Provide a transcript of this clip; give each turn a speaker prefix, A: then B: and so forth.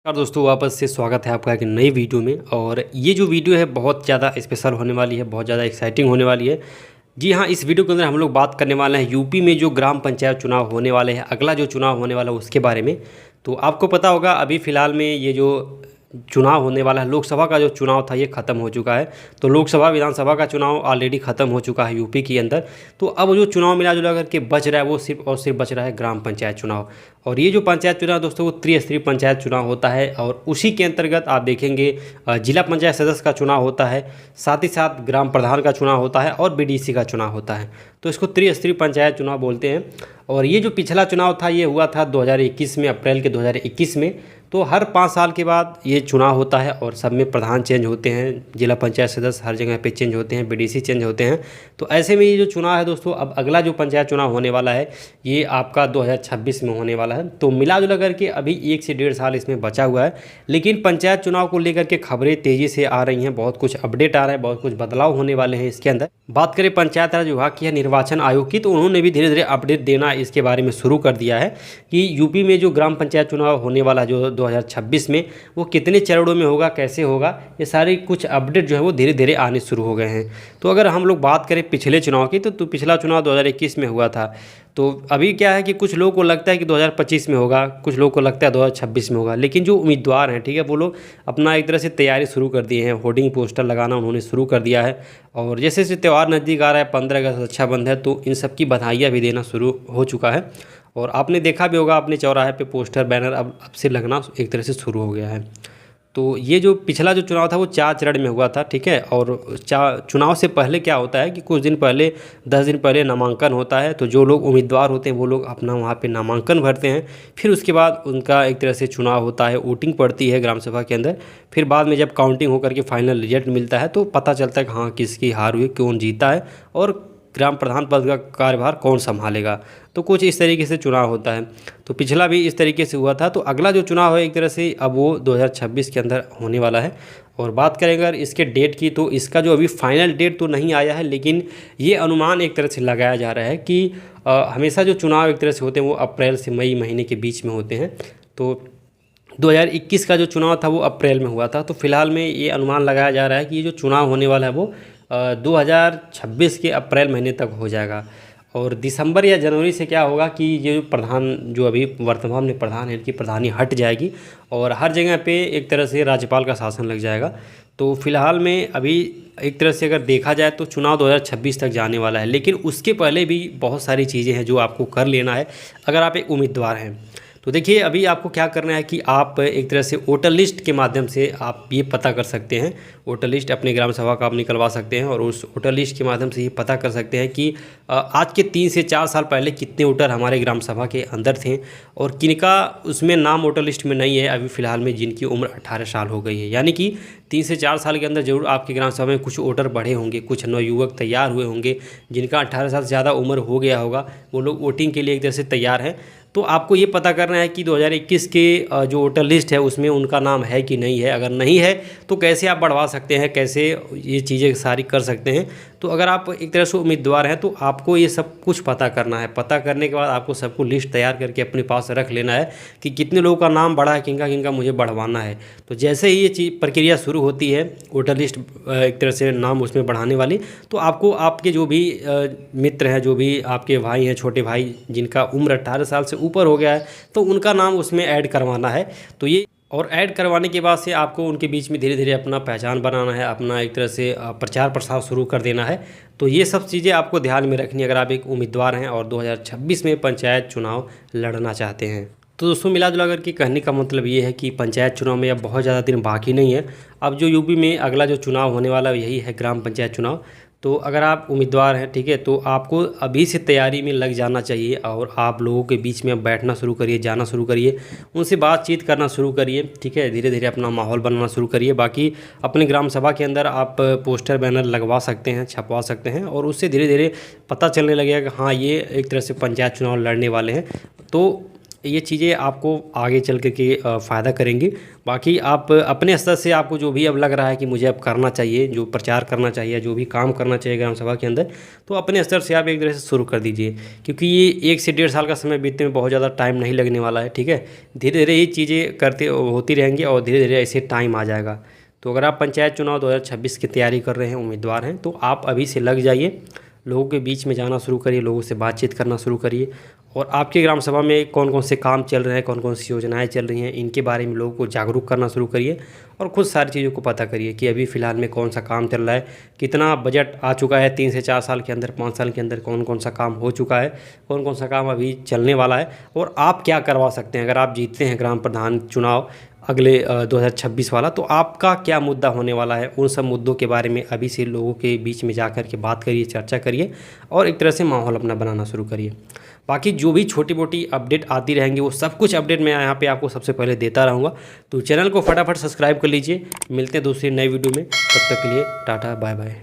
A: नमस्कार दोस्तों, वापस से स्वागत है आपका एक नई वीडियो में। और ये जो वीडियो है बहुत ज़्यादा स्पेशल होने वाली है, बहुत ज़्यादा एक्साइटिंग होने वाली है। जी हाँ, इस वीडियो के अंदर हम लोग बात करने वाले हैं यूपी में जो ग्राम पंचायत चुनाव होने वाले हैं, अगला जो चुनाव होने वाला है उसके बारे में। तो आपको पता होगा अभी फ़िलहाल में ये जो चुनाव होने वाला है, लोकसभा का जो चुनाव था ये ख़त्म हो चुका है। तो लोकसभा विधानसभा का चुनाव ऑलरेडी ख़त्म हो चुका है यूपी के अंदर। तो अब जो चुनाव मिला जुला करके बच रहा है वो सिर्फ और सिर्फ बच रहा है ग्राम पंचायत चुनाव। और ये जो पंचायत चुनाव दोस्तों वो त्रिस्तरीय पंचायत चुनाव होता है और उसी के अंतर्गत आप देखेंगे जिला पंचायत सदस्य का चुनाव होता है, साथ ही साथ ग्राम प्रधान का चुनाव होता है और बीडीसी का चुनाव होता है। तो इसको त्रिस्तरीय पंचायत चुनाव बोलते हैं। और ये जो पिछला चुनाव था ये हुआ था 2021 में, अप्रैल के 2021 में। तो हर 5 साल के बाद ये चुनाव होता है और सब में प्रधान चेंज होते हैं, जिला पंचायत सदस्य हर जगह पे चेंज होते हैं, बीडीसी चेंज होते हैं। तो ऐसे में ये जो चुनाव है दोस्तों, अब अगला जो पंचायत चुनाव होने वाला है ये आपका 2026 में होने वाला है। तो मिला जुला करके अभी 1 से 1.5 साल इसमें बचा हुआ है। लेकिन पंचायत चुनाव को लेकर के खबरें तेज़ी से आ रही हैं, बहुत कुछ अपडेट आ रहा है, बहुत कुछ बदलाव होने वाले हैं इसके अंदर। बात करें पंचायत राज विभाग की या निर्वाचन आयोग की, तो उन्होंने भी धीरे धीरे अपडेट देना इसके बारे में शुरू कर दिया है कि यूपी में जो ग्राम पंचायत चुनाव होने वाला जो 2026 में वो कितने चरणों में होगा, कैसे होगा, ये सारी कुछ अपडेट जो है वो धीरे धीरे आने शुरू हो गए हैं। तो अगर हम लोग बात करें पिछले चुनाव की, तो पिछला चुनाव 2021 में हुआ था। तो अभी क्या है कि कुछ लोगों को लगता है कि 2025 में होगा, कुछ लोगों को लगता है 2026 में होगा। लेकिन जो उम्मीदवार हैं, ठीक है, वो लोग अपना एक तरह से तैयारी शुरू कर दिए हैं, होर्डिंग पोस्टर लगाना उन्होंने शुरू कर दिया है। और जैसे जैसे त्यौहार नज़दीक आ रहा है, 15 अगस्त रक्षाबंधन है, तो इन सब की बधाइयाँ भी देना शुरू हो चुका है। और आपने देखा भी होगा अपने चौराहे पे पोस्टर बैनर अब से लगना एक तरह से शुरू हो गया है। तो ये जो पिछला जो चुनाव था वो 4 चरण में हुआ था, ठीक है। और चुनाव से पहले क्या होता है कि कुछ दिन पहले, 10 दिन पहले नामांकन होता है। तो जो लोग उम्मीदवार होते हैं वो लोग अपना वहाँ पे नामांकन भरते हैं। फिर उसके बाद उनका एक तरह से चुनाव होता है, वोटिंग पड़ती है ग्राम सभा के अंदर। फिर बाद में जब काउंटिंग होकर के फाइनल रिजल्ट मिलता है तो पता चलता है कि हाँ किसकी हार हुई, कौन जीता है और ग्राम प्रधान पद का कार्यभार कौन संभालेगा। तो कुछ इस तरीके से चुनाव होता है। तो पिछला भी इस तरीके से हुआ था। तो अगला जो चुनाव है एक तरह से अब वो 2026 के अंदर होने वाला है। और बात करें अगर इसके डेट की, तो इसका जो अभी फाइनल डेट तो नहीं आया है, लेकिन ये अनुमान एक तरह से लगाया जा रहा है कि हमेशा जो चुनाव एक तरह से होते हैं वो अप्रैल से मई महीने के बीच में होते हैं। तो 2021 का जो चुनाव था वो अप्रैल में हुआ था। तो फिलहाल में ये अनुमान लगाया जा रहा है कि ये जो चुनाव होने वाला है वो 2026 के अप्रैल महीने तक हो जाएगा। और दिसंबर या जनवरी से क्या होगा कि ये जो प्रधान, जो अभी वर्तमान में प्रधान है, इनकी प्रधानी हट जाएगी और हर जगह पे एक तरह से राज्यपाल का शासन लग जाएगा। तो फिलहाल में अभी एक तरह से अगर देखा जाए तो चुनाव 2026 तक जाने वाला है। लेकिन उसके पहले भी बहुत सारी चीज़ें हैं जो आपको कर लेना है अगर आप एक उम्मीदवार हैं। तो देखिए अभी आपको क्या करना है कि आप एक तरह से वोटर लिस्ट के माध्यम से आप ये पता कर सकते हैं, वोटर लिस्ट अपने ग्राम सभा का आप निकलवा सकते हैं और उस वोटर लिस्ट के माध्यम से ये पता कर सकते हैं कि आज के 3 से 4 साल पहले कितने वोटर हमारे ग्राम सभा के अंदर थे और किनका उसमें नाम वोटर लिस्ट में नहीं है अभी फ़िलहाल में, जिनकी उम्र 18 साल हो गई है। यानी कि 3 से 4 साल के अंदर ज़रूर आपके ग्राम सभा में कुछ वोटर बढ़े होंगे, कुछ नवयुवक तैयार हुए होंगे जिनका 18 साल से ज़्यादा उम्र हो गया होगा, वो लोग वोटिंग के लिए एक तरह से तैयार हैं। तो आपको ये पता करना है कि 2021 के जो वोटर लिस्ट है उसमें उनका नाम है कि नहीं है। अगर नहीं है तो कैसे आप बढ़वा सकते हैं, कैसे ये चीज़ें सारी कर सकते हैं। तो अगर आप एक तरह से उम्मीदवार हैं तो आपको ये सब कुछ पता करना है। पता करने के बाद आपको सबको लिस्ट तैयार करके अपने पास रख लेना है कि कितने लोगों का नाम बढ़ा है, किनका किनका मुझे बढ़वाना है। तो जैसे ही ये चीज़ प्रक्रिया शुरू होती है, वोटर लिस्ट एक तरह से नाम उसमें बढ़ाने वाली, तो आपको आपके जो भी मित्र हैं, जो भी आपके भाई हैं, छोटे भाई जिनका उम्र 18 साल से ऊपर हो गया है, तो उनका नाम उसमें ऐड करवाना है। तो ये और ऐड करवाने के बाद से आपको उनके बीच में धीरे धीरे अपना पहचान बनाना है, अपना एक तरह से प्रचार प्रसार शुरू कर देना है। तो ये सब चीज़ें आपको ध्यान में रखनी है अगर आप एक उम्मीदवार हैं और 2026 में पंचायत चुनाव लड़ना चाहते हैं। तो दोस्तों मिला जुला कर के कहने का मतलब ये है कि पंचायत चुनाव में अब बहुत ज़्यादा दिन बाकी नहीं है। अब जो यूपी में अगला जो चुनाव होने वाला यही है ग्राम पंचायत चुनाव। तो अगर आप उम्मीदवार हैं, ठीक है, तो आपको अभी से तैयारी में लग जाना चाहिए और आप लोगों के बीच में बैठना शुरू करिए, जाना शुरू करिए, उनसे बातचीत करना शुरू करिए, ठीक है। धीरे धीरे अपना माहौल बनाना शुरू करिए। बाकी अपने ग्राम सभा के अंदर आप पोस्टर बैनर लगवा सकते हैं, छपवा सकते हैं और उससे धीरे धीरे पता चलने लगेगा कि हाँ ये एक तरह से पंचायत चुनाव लड़ने वाले हैं। तो ये चीज़ें आपको आगे चल कर के फ़ायदा करेंगी। बाकी आप अपने स्तर से आपको जो भी अब लग रहा है कि मुझे अब करना चाहिए, जो प्रचार करना चाहिए, जो भी काम करना चाहिए ग्राम सभा के अंदर, तो अपने स्तर से आप एक तरह से शुरू कर दीजिए, क्योंकि ये 1 से 1.5 साल का समय बीतने में बहुत ज़्यादा टाइम नहीं लगने वाला है। ठीक है, धीरे धीरे ये चीज़ें करते होती रहेंगी और धीरे धीरे ऐसे टाइम आ जाएगा। तो अगर आप पंचायत चुनाव 2026 की तैयारी कर रहे हैं, उम्मीदवार हैं, तो आप अभी से लग जाइए, लोगों के बीच में जाना शुरू करिए, लोगों से बातचीत करना शुरू करिए, और आपके ग्राम सभा में कौन कौन से काम चल रहे हैं, कौन कौन सी योजनाएं चल रही हैं, इनके बारे में लोगों को जागरूक करना शुरू करिए और खुद सारी चीज़ों को पता करिए कि अभी फ़िलहाल में कौन सा काम चल रहा है, कितना बजट आ चुका है 3 से 4 साल के अंदर, 5 साल के अंदर कौन कौन सा काम हो चुका है, कौन कौन सा काम अभी चलने वाला है, और आप क्या करवा सकते हैं। अगर आप जीतते हैं ग्राम प्रधान चुनाव अगले 2026 वाला, तो आपका क्या मुद्दा होने वाला है, उन सब मुद्दों के बारे में अभी से लोगों के बीच में जाकर के बात करिए, चर्चा करिए और एक तरह से माहौल अपना बनाना शुरू करिए। बाकी जो भी छोटी मोटी अपडेट आती रहेंगी वो सब कुछ अपडेट मैं यहाँ पे आपको सबसे पहले देता रहूँगा। तो चैनल को फटाफट सब्सक्राइब कर लीजिए। मिलते हैं दूसरी नई वीडियो में, तब तक के लिए टाटा बाय बाय।